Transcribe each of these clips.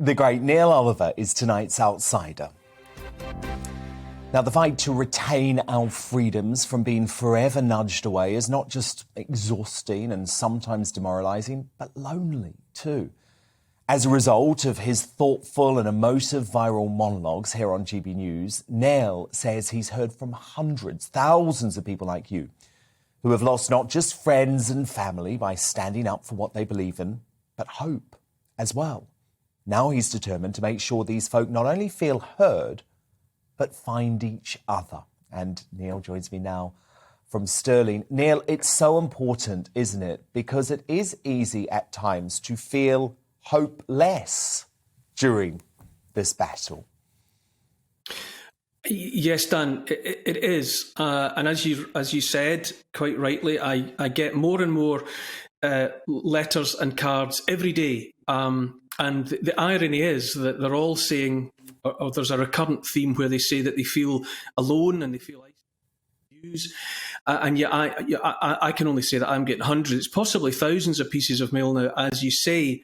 The great Neil Oliver is tonight's outsider. Now, the fight to retain our freedoms from being forever nudged away is not just exhausting and sometimes demoralising, but lonely too. As a result of his thoughtful and emotive viral monologues here on GB News, Neil says he's heard from hundreds, thousands of people like you who have lost not just friends and family by standing up for what they believe in, but hope as well. Now he's determined to make sure these folk not only feel heard, but find each other. And Neil joins me now from Stirling. Neil, it's so important, isn't it? Because it is easy at times to feel hopeless during this battle. Yes, Dan, it is. And as you said, quite rightly, I get more and more letters and cards every day. And the irony is that they're all saying, or there's a recurrent theme where they say that they feel alone and they feel isolated. And yet I can only say that I'm getting hundreds, possibly thousands of pieces of mail now, as you say.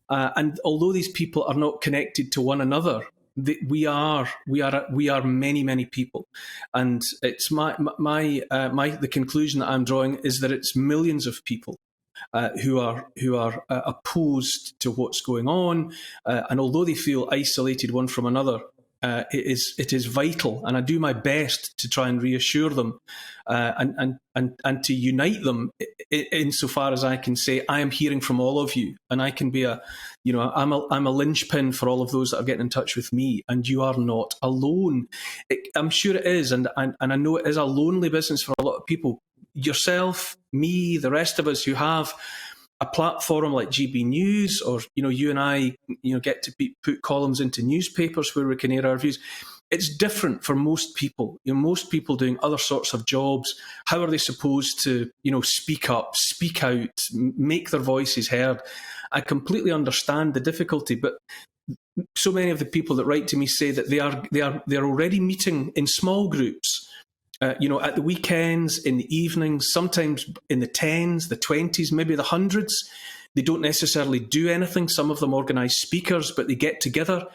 And although these people are not connected to one another, we are many, many people. And it's the conclusion that I'm drawing is that it's millions of people who are opposed to what's going on, and although they feel isolated one from another, it is vital, and I do my best to try and reassure them and to unite them insofar as I can say I am hearing from all of you, and I can be I'm a linchpin for all of those that are getting in touch with me, and you are not alone. I'm sure it is, and I know it is a lonely business for a lot of people. Yourself, me, the rest of us who have a platform like GB News, or you and I get to put columns into newspapers where we can air our views. It's different for most people. Most people doing other sorts of jobs. How are they supposed to speak up, speak out, make their voices heard? I completely understand the difficulty, but so many of the people that write to me say that they are already meeting in small groups. At the weekends, in the evenings, sometimes in the 10s, the 20s, maybe the hundreds. They don't necessarily do anything. Some of them organise speakers, but they get together.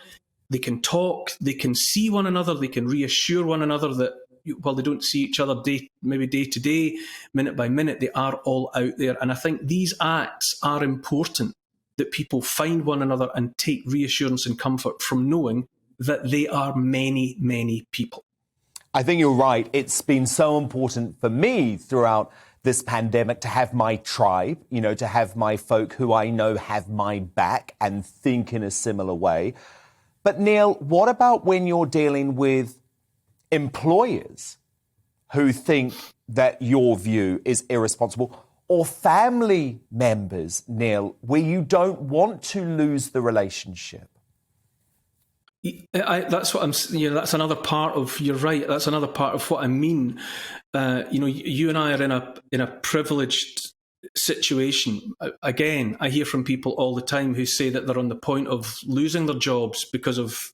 They can talk. They can see one another. They can reassure one another that while they don't see each other day to day, minute by minute, they are all out there. And I think these acts are important, that people find one another and take reassurance and comfort from knowing that they are many, many people. I think you're right. It's been so important for me throughout this pandemic to have my tribe, to have my folk who I know have my back and think in a similar way. But Neil, what about when you're dealing with employers who think that your view is irresponsible, or family members, Neil, where you don't want to lose the relationship? That's what I'm. That's another part of. You're right. That's another part of what I mean. You and I are in a privileged situation. Again, I hear from people all the time who say that they're on the point of losing their jobs because of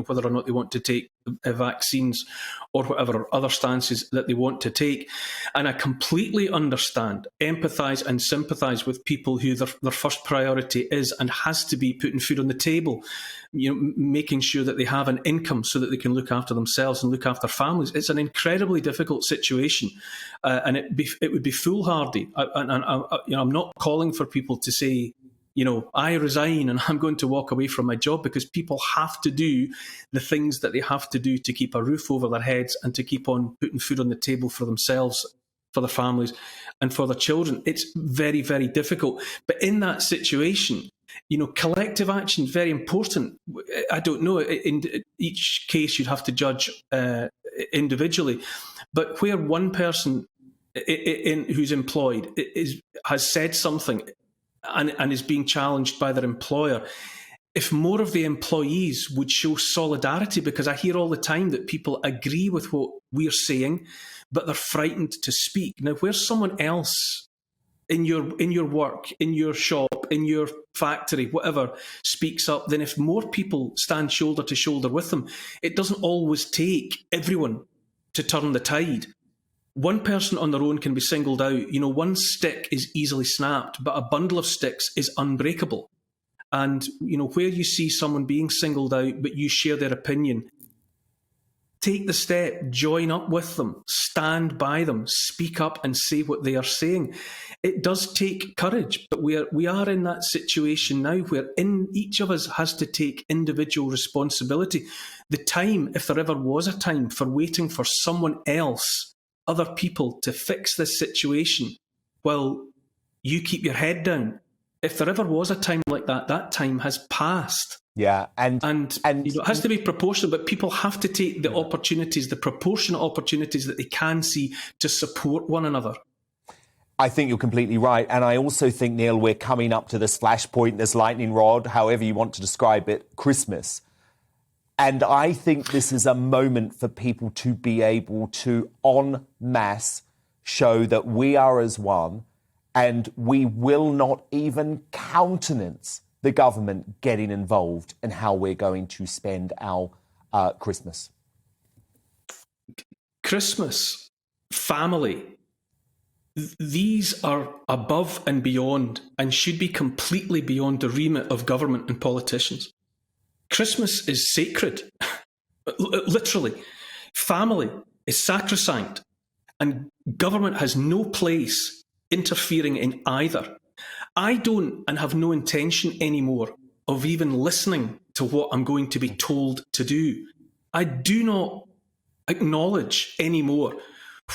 whether or not they want to take vaccines or whatever other stances that they want to take. And I completely understand, empathise and sympathise with people who their first priority is and has to be putting food on the table, making sure that they have an income so that they can look after themselves and look after families. It's an incredibly difficult situation, and it would be foolhardy. I'm not calling for people to say, I resign and I'm going to walk away from my job, because people have to do the things that they have to do to keep a roof over their heads and to keep on putting food on the table for themselves, for their families and for their children. It's very, very difficult. But in that situation, collective action is very important. I don't know, in each case you'd have to judge individually. But where one person who's employed has said something and is being challenged by their employer, if more of the employees would show solidarity, because I hear all the time that people agree with what we're saying, but they're frightened to speak. Now, where someone else in your work, in your shop, in your factory, whatever, speaks up, then if more people stand shoulder to shoulder with them, it doesn't always take everyone to turn the tide. One person on their own can be singled out. One stick is easily snapped, but a bundle of sticks is unbreakable. And, where you see someone being singled out, but you share their opinion, take the step, join up with them, stand by them, speak up and say what they are saying. It does take courage, but we are in that situation now where each of us has to take individual responsibility. The time, if there ever was a time for waiting for someone else, other people to fix this situation, well, you keep your head down. If there ever was a time like that, that time has passed. Yeah, and it has to be proportional, but people have to take the opportunities, the proportionate opportunities that they can see to support one another. I think you're completely right. And I also think, Neil, we're coming up to this flashpoint, this lightning rod, however you want to describe it, Christmas. And I think this is a moment for people to be able to, en masse, show that we are as one, and we will not even countenance the government getting involved in how we're going to spend our Christmas. Christmas, family, these are above and beyond and should be completely beyond the remit of government and politicians. Christmas is sacred, literally. Family is sacrosanct, and government has no place interfering in either. I don't and have no intention anymore of even listening to what I'm going to be told to do. I do not acknowledge anymore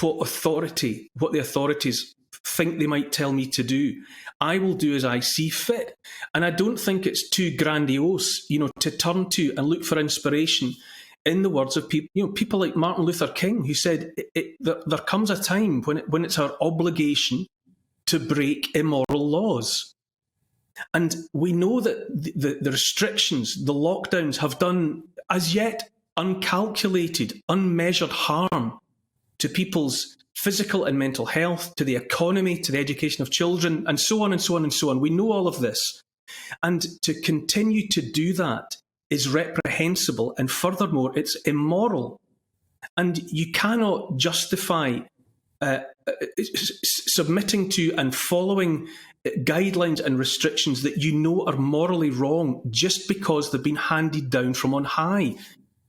what the authorities think they might tell me to do. I will do as I see fit. And I don't think it's too grandiose, to turn to and look for inspiration in the words of people like Martin Luther King, who said there comes a time when it's our obligation to break immoral laws. And we know that the restrictions, the lockdowns have done as yet uncalculated, unmeasured harm to people's physical and mental health, to the economy, to the education of children, and so on and so on and so on. We know all of this. And to continue to do that is reprehensible, and furthermore, it's immoral. And you cannot justify submitting to and following guidelines and restrictions that you know are morally wrong just because they've been handed down from on high.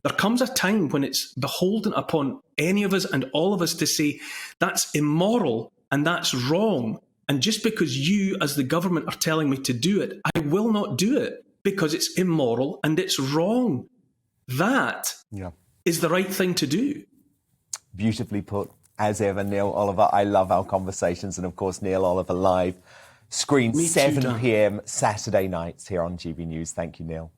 There comes a time when it's beholden upon any of us and all of us to say, that's immoral and that's wrong. And just because you, as the government, are telling me to do it, I will not do it because it's immoral and it's wrong. That is the right thing to do. Beautifully put, as ever, Neil Oliver. I love our conversations. And of course, Neil Oliver Live screens 7 p.m. Saturday nights here on GB News. Thank you, Neil.